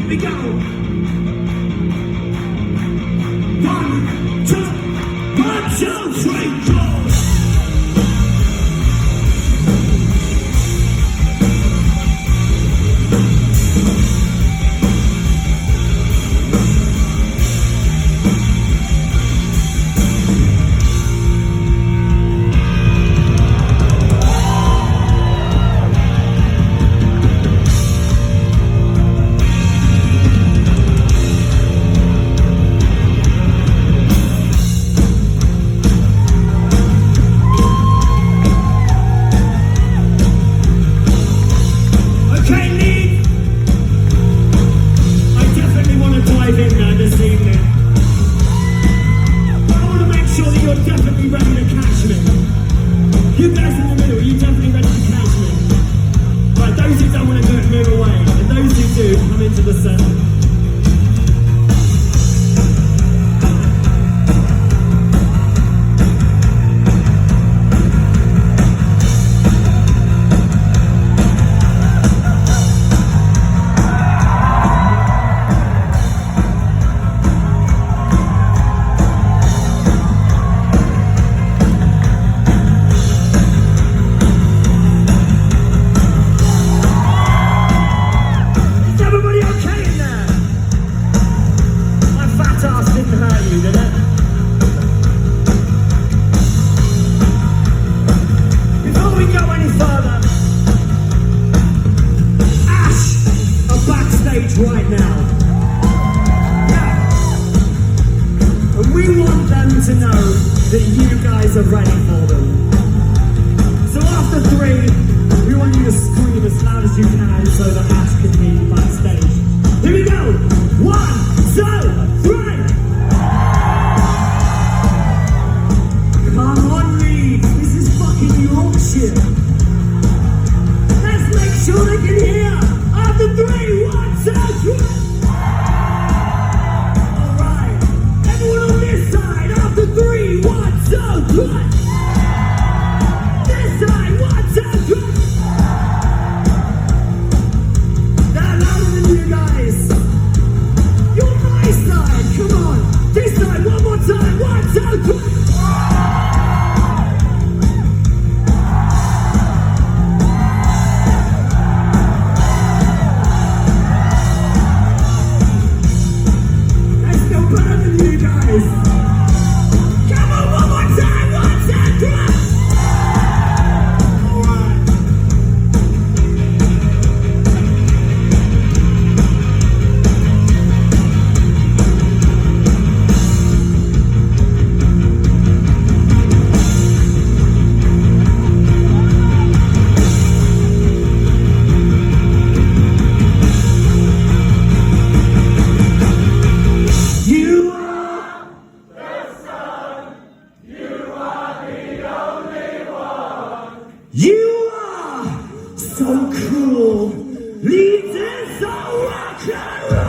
Here we go. 1, 2, 3, go. Okay, Leeds, I definitely want to dive in there this evening. But I want to make sure that you're definitely ready to catch me. You guys in the middle, are you definitely ready to catch me? Right, those who don't want to do it, move away. And those who do, come into the centre. Right now. Yeah. And we want them to know that you guys are ready for them. So after 3, we want you to scream as loud as you can so that Ash can hear you backstage. Here we go. 1, 2, 3. Come on, Leeds. This is fucking Yorkshire. Let's make sure they can hear. After 3, 1, 2, 3. Alright. Everyone on this side. After 3, 1, 2, 3. This side. 1, 2, 3. They're louder than you guys. You're my side. Come on. This side. One more time. 1, 2, 3. You are so cool. Leeds is so rock and roll.